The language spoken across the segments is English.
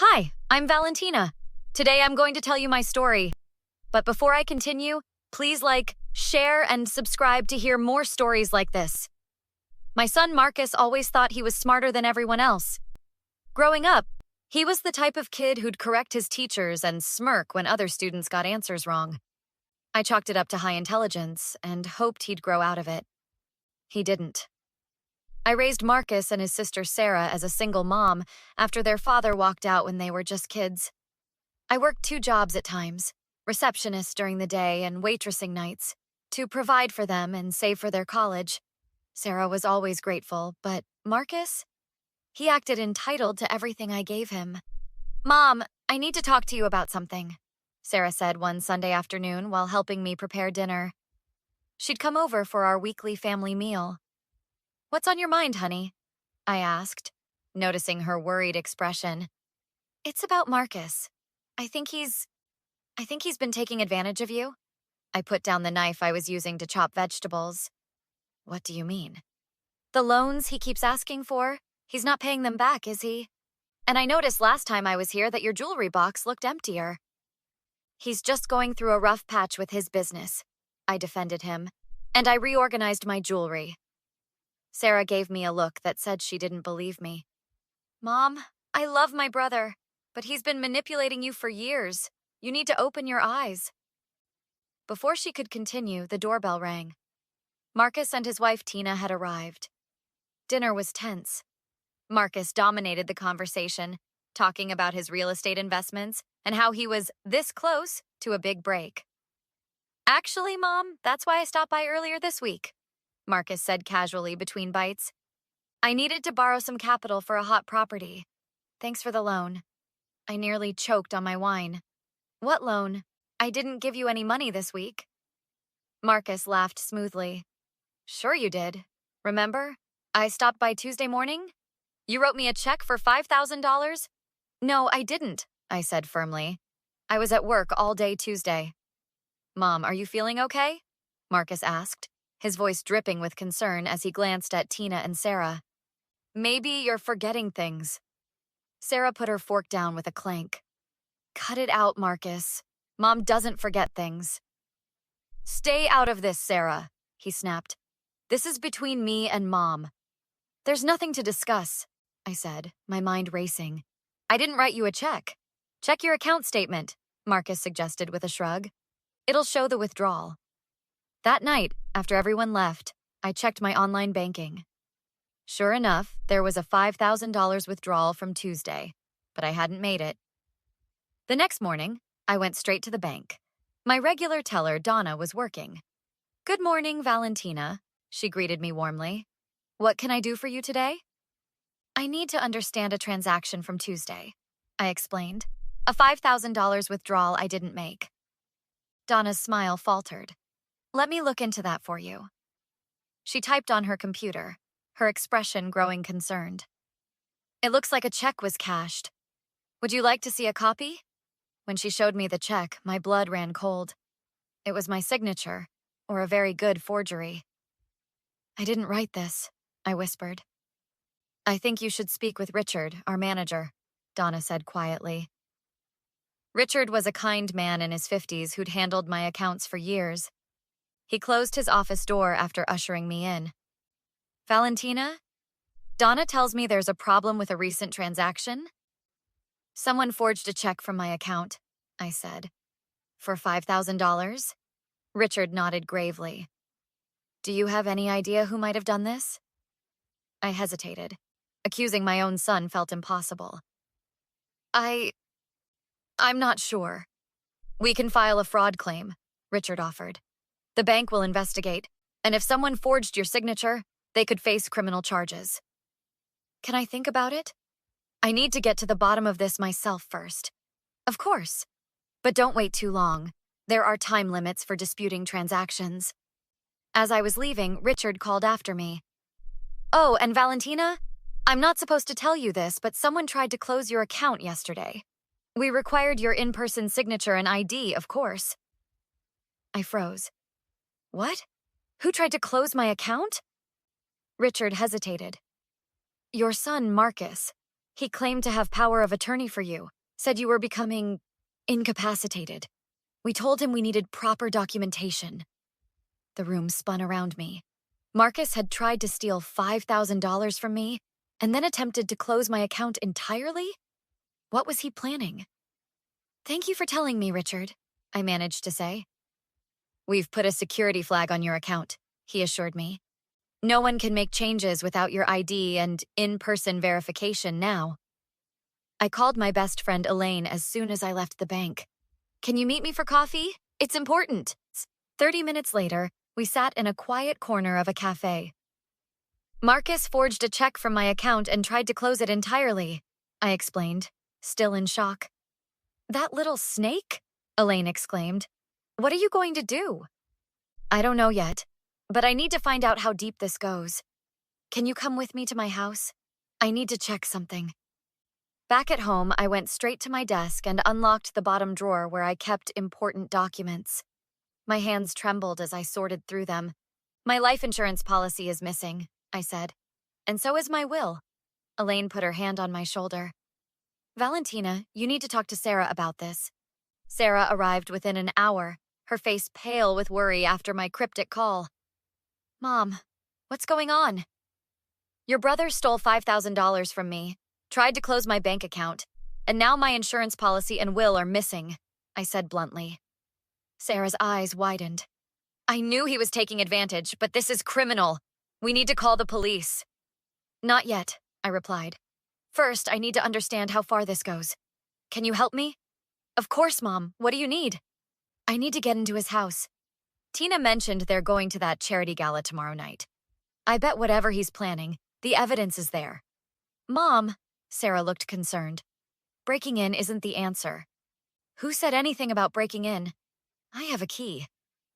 Hi, I'm Valentina. Today I'm going to tell you my story. But before I continue, please share, and subscribe to hear more stories like this. My son Marcus always thought he was smarter than everyone else. Growing up, he was the type of kid who'd correct his teachers and smirk when other students got answers wrong. I chalked it up to high intelligence and hoped he'd grow out of it. He didn't. I raised Marcus and his sister Sarah as a single mom after their father walked out when they were just kids. I worked 2 jobs at times, receptionist during the day and waitressing nights, to provide for them and save for their college. Sarah was always grateful, but Marcus? He acted entitled to everything I gave him. "Mom, I need to talk to you about something," Sarah said one Sunday afternoon while helping me prepare dinner. She'd come over for our weekly family meal. "What's on your mind, honey?" I asked, noticing her worried expression. "It's about Marcus. I think he's been taking advantage of you." I put down the knife I was using to chop vegetables. "What do you mean?" "The loans he keeps asking for, he's not paying them back, is he? And I noticed last time I was here that your jewelry box looked emptier." "He's just going through a rough patch with his business," I defended him, "and I reorganized my jewelry." Sarah gave me a look that said she didn't believe me. "Mom, I love my brother, but he's been manipulating you for years. You need to open your eyes." Before she could continue, the doorbell rang. Marcus and his wife Tina had arrived. Dinner was tense. Marcus dominated the conversation, talking about his real estate investments and how he was this close to a big break. "Actually, Mom, that's why I stopped by earlier this week," Marcus said casually between bites. "I needed to borrow some capital for a hot property. Thanks for the loan." I nearly choked on my wine. "What loan? I didn't give you any money this week." Marcus laughed smoothly. "Sure you did. Remember? I stopped by Tuesday morning. You wrote me a check for $5,000? "No, I didn't," I said firmly. "I was at work all day Tuesday." "Mom, are you feeling okay?" Marcus asked, his voice dripping with concern as he glanced at Tina and Sarah. "Maybe you're forgetting things." Sarah put her fork down with a clank. "Cut it out, Marcus. Mom doesn't forget things." "Stay out of this, Sarah," he snapped. "This is between me and Mom." "There's nothing to discuss," I said, my mind racing. "I didn't write you a check." "Check your account statement," Marcus suggested with a shrug. "It'll show the withdrawal." That night, after everyone left, I checked my online banking. Sure enough, there was a $5,000 withdrawal from Tuesday, but I hadn't made it. The next morning, I went straight to the bank. My regular teller, Donna, was working. "Good morning, Valentina," she greeted me warmly. "What can I do for you today?" "I need to understand a transaction from Tuesday," I explained. "A $5,000 withdrawal I didn't make." Donna's smile faltered. "Let me look into that for you." She typed on her computer, her expression growing concerned. "It looks like a check was cashed. Would you like to see a copy?" When she showed me the check, my blood ran cold. It was my signature, or a very good forgery. "I didn't write this," I whispered. "I think you should speak with Richard, our manager," Donna said quietly. Richard was a kind man in his 50s who'd handled my accounts for years. He closed his office door after ushering me in. "Valentina? Donna tells me there's a problem with a recent transaction." "Someone forged a check from my account," I said. "For $5,000? Richard nodded gravely. "Do you have any idea who might have done this?" I hesitated. Accusing my own son felt impossible. I'm not sure." "We can file a fraud claim," Richard offered. "The bank will investigate, and if someone forged your signature, they could face criminal charges." "Can I think about it? I need to get to the bottom of this myself first." "Of course. But don't wait too long. There are time limits for disputing transactions." As I was leaving, Richard called after me. "Oh, and Valentina? I'm not supposed to tell you this, but someone tried to close your account yesterday. We required your in-person signature and ID, of course." I froze. "What? Who tried to close my account?" Richard hesitated. "Your son, Marcus. He claimed to have power of attorney for you, said you were becoming incapacitated. We told him we needed proper documentation. The room spun around me. Marcus had tried to steal $5,000 from me and then attempted to close my account entirely? What was he planning? Thank you for telling me, Richard, I managed to say. We've put a security flag on your account, he assured me. No one can make changes without your ID and in-person verification now. I called my best friend Elaine as soon as I left the bank. Can you meet me for coffee? It's important. 30 minutes later, we sat in a quiet corner of a cafe. Marcus forged a check from my account and tried to close it entirely, I explained, still in shock. That little snake? Elaine exclaimed. What are you going to do? I don't know yet, but I need to find out how deep this goes. Can you come with me to my house? I need to check something. Back at home, I went straight to my desk and unlocked the bottom drawer where I kept important documents. My hands trembled as I sorted through them. My life insurance policy is missing, I said. And so is my will. Elaine put her hand on my shoulder. Valentina, you need to talk to Sarah about this. Sarah arrived within an hour, her face pale with worry after my cryptic call. Mom, what's going on? Your brother stole $5,000 from me, tried to close my bank account, and now my insurance policy and will are missing, I said bluntly. Sarah's eyes widened. I knew he was taking advantage, but this is criminal. We need to call the police. Not yet, I replied. First, I need to understand how far this goes. Can you help me? Of course, Mom. What do you need? I need to get into his house. Tina mentioned they're going to that charity gala tomorrow night. I bet whatever he's planning, the evidence is there. Mom, Sarah looked concerned. Breaking in isn't the answer. Who said anything about breaking in? I have a key.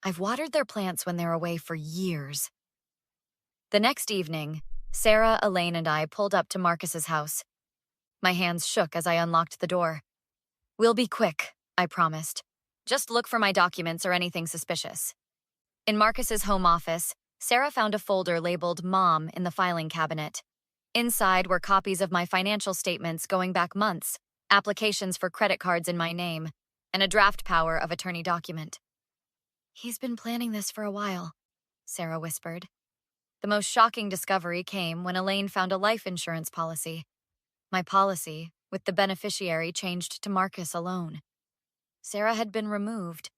I've watered their plants when they're away for years. The next evening, Sarah, Elaine, and I pulled up to Marcus's house. My hands shook as I unlocked the door. We'll be quick, I promised. Just look for my documents or anything suspicious. In Marcus's home office, Sarah found a folder labeled Mom in the filing cabinet. Inside were copies of my financial statements going back months, applications for credit cards in my name, and a draft power of attorney document. He's been planning this for a while, Sarah whispered. The most shocking discovery came when Elaine found a life insurance policy. My policy, with the beneficiary changed to Marcus alone. Sarah had been removed.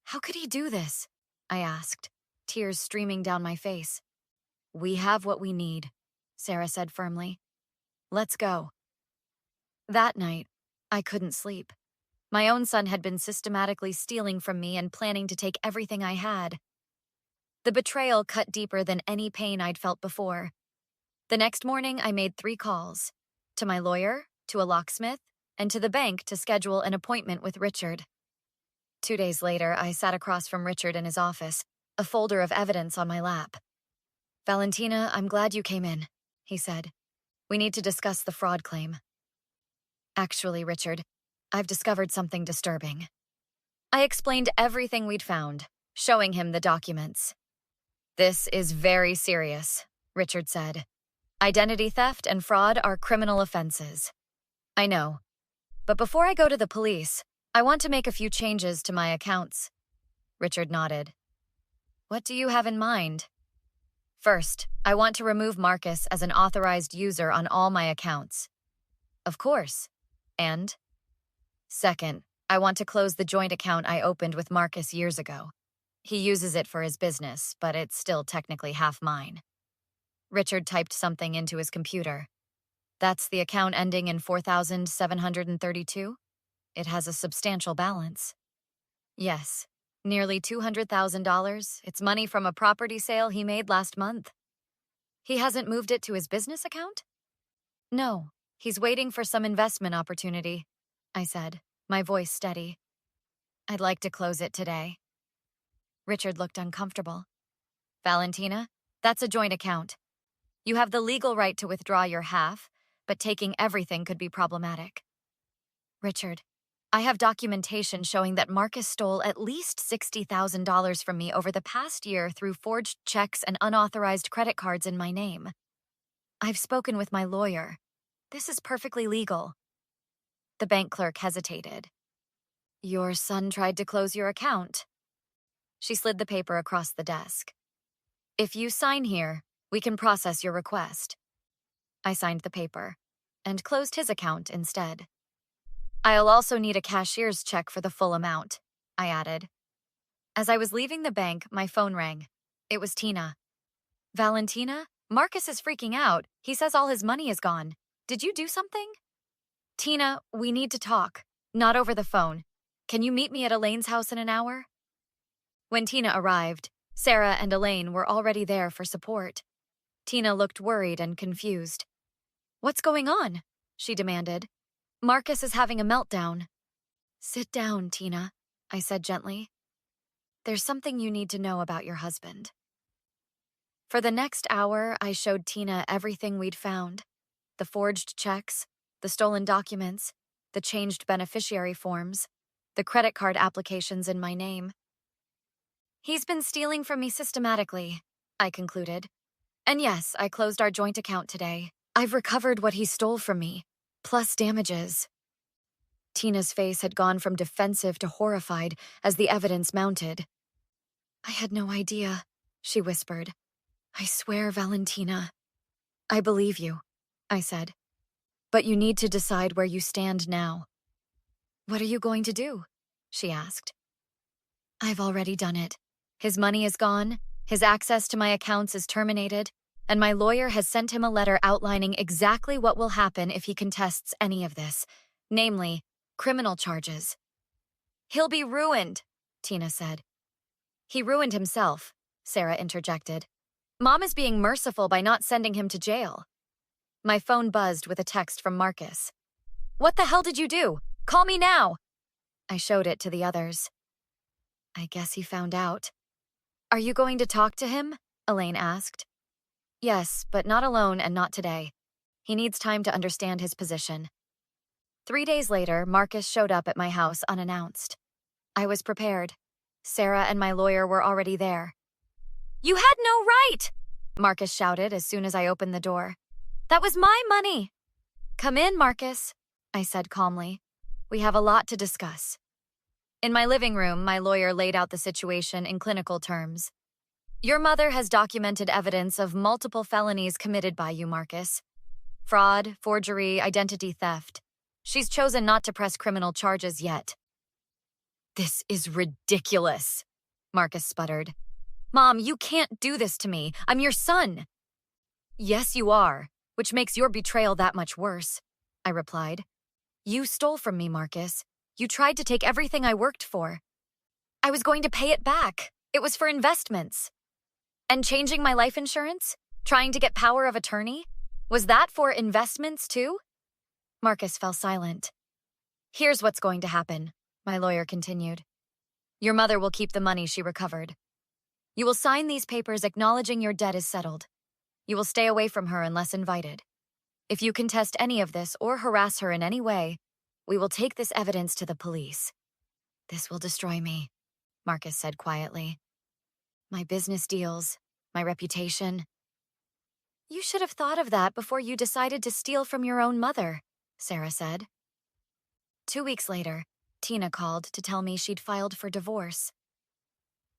How could he do this? I asked, tears streaming down my face. We have what we need, Sarah said firmly. Let's go. That night, I couldn't sleep. My own son had been systematically stealing from me and planning to take everything I had. The betrayal cut deeper than any pain I'd felt before. The next morning, I made 3 calls. To my lawyer, to a locksmith, and to the bank to schedule an appointment with Richard. 2 days later, I sat across from Richard in his office, a folder of evidence on my lap. Valentina, I'm glad you came in, he said. We need to discuss the fraud claim. Actually, Richard, I've discovered something disturbing. I explained everything we'd found, showing him the documents. This is very serious, Richard said. Identity theft and fraud are criminal offenses. I know. But before I go to the police, I want to make a few changes to my accounts. Richard nodded. What do you have in mind? First, I want to remove Marcus as an authorized user on all my accounts. Of course. And? Second, I want to close the joint account I opened with Marcus years ago. He uses it for his business, but it's still technically half mine. Richard typed something into his computer. That's the account ending in 4,732? It has a substantial balance. Yes, nearly $200,000. It's money from a property sale he made last month. He hasn't moved it to his business account? No, he's waiting for some investment opportunity, I said, my voice steady. I'd like to close it today. Richard looked uncomfortable. Valentina, that's a joint account. You have the legal right to withdraw your half, but taking everything could be problematic. Richard, I have documentation showing that Marcus stole at least $60,000 from me over the past year through forged checks and unauthorized credit cards in my name. I've spoken with my lawyer. This is perfectly legal. The bank clerk hesitated. Your son tried to close your account. She slid the paper across the desk. If you sign here, we can process your request. I signed the paper and closed his account instead. I'll also need a cashier's check for the full amount, I added. As I was leaving the bank, my phone rang. It was Tina. Valentina? Marcus is freaking out. He says all his money is gone. Did you do something? Tina, we need to talk. Not over the phone. Can you meet me at Elaine's house in an hour? When Tina arrived, Sarah and Elaine were already there for support. Tina looked worried and confused. What's going on? She demanded. Marcus is having a meltdown. Sit down, Tina, I said gently. There's something you need to know about your husband. For the next hour, I showed Tina everything we'd found. The forged checks, the stolen documents, the changed beneficiary forms, the credit card applications in my name. He's been stealing from me systematically, I concluded. And yes, I closed our joint account today. I've recovered what he stole from me, plus damages. Tina's face had gone from defensive to horrified as the evidence mounted. I had no idea, she whispered. I swear, Valentina. I believe you, I said. But you need to decide where you stand now. What are you going to do? She asked. I've already done it. His money is gone, his access to my accounts is terminated, and my lawyer has sent him a letter outlining exactly what will happen if he contests any of this, namely, criminal charges. He'll be ruined, Tina said. He ruined himself, Sarah interjected. Mom is being merciful by not sending him to jail. My phone buzzed with a text from Marcus. What the hell did you do? Call me now! I showed it to the others. I guess he found out. Are you going to talk to him? Elaine asked. Yes, but not alone and not today. He needs time to understand his position. 3 days later, Marcus showed up at my house unannounced. I was prepared. Sarah and my lawyer were already there. You had no right! Marcus shouted as soon as I opened the door. That was my money! Come in, Marcus, I said calmly. We have a lot to discuss. In my living room, my lawyer laid out the situation in clinical terms. Your mother has documented evidence of multiple felonies committed by you, Marcus. Fraud, forgery, identity theft. She's chosen not to press criminal charges yet. This is ridiculous, Marcus sputtered. Mom, you can't do this to me. I'm your son. Yes, you are, which makes your betrayal that much worse, I replied. You stole from me, Marcus. You tried to take everything I worked for. I was going to pay it back. It was for investments. And changing my life insurance? Trying to get power of attorney? Was that for investments too? Marcus fell silent. Here's what's going to happen, my lawyer continued. Your mother will keep the money she recovered. You will sign these papers acknowledging your debt is settled. You will stay away from her unless invited. If you contest any of this or harass her in any way, we will take this evidence to the police. This will destroy me, Marcus said quietly. My business deals, my reputation. You should have thought of that before you decided to steal from your own mother, Sarah said. 2 weeks later, Tina called to tell me she'd filed for divorce.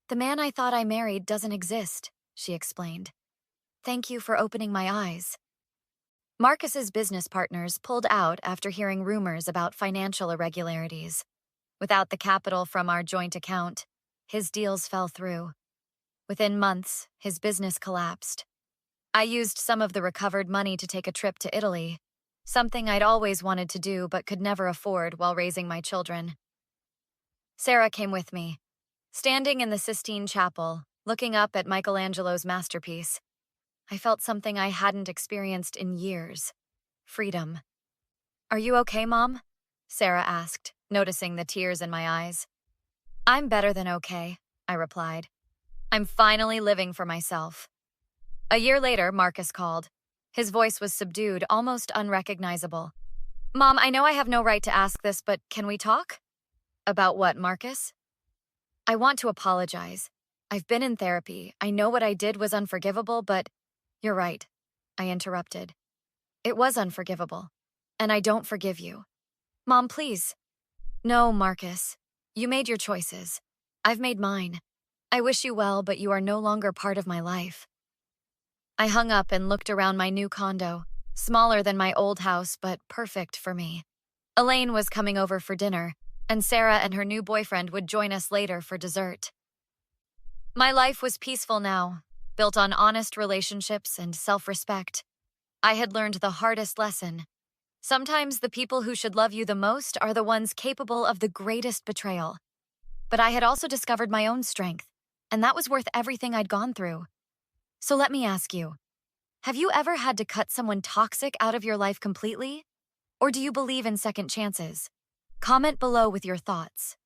The man I thought I married doesn't exist, she explained. Thank you for opening my eyes. Marcus's business partners pulled out after hearing rumors about financial irregularities. Without the capital from our joint account, his deals fell through. Within months, his business collapsed. I used some of the recovered money to take a trip to Italy, something I'd always wanted to do but could never afford while raising my children. Sarah came with me. Standing in the Sistine Chapel, looking up at Michelangelo's masterpiece, I felt something I hadn't experienced in years. Freedom. Are you okay, Mom? Sarah asked, noticing the tears in my eyes. I'm better than okay, I replied. I'm finally living for myself. A year later, Marcus called. His voice was subdued, almost unrecognizable. Mom, I know I have no right to ask this, but can we talk? About what, Marcus? I want to apologize. I've been in therapy. I know what I did was unforgivable, but... You're right, I interrupted. It was unforgivable. and I don't forgive you. Mom, please. No, Marcus. You made your choices. I've made mine. I wish you well, but you are no longer part of my life. I hung up and looked around my new condo, smaller than my old house, but perfect for me. Elaine was coming over for dinner, and Sarah and her new boyfriend would join us later for dessert. My life was peaceful now, built on honest relationships and self-respect. I had learned the hardest lesson. Sometimes the people who should love you the most are the ones capable of the greatest betrayal. But I had also discovered my own strength, and that was worth everything I'd gone through. So let me ask you, have you ever had to cut someone toxic out of your life completely? Or do you believe in second chances? Comment below with your thoughts.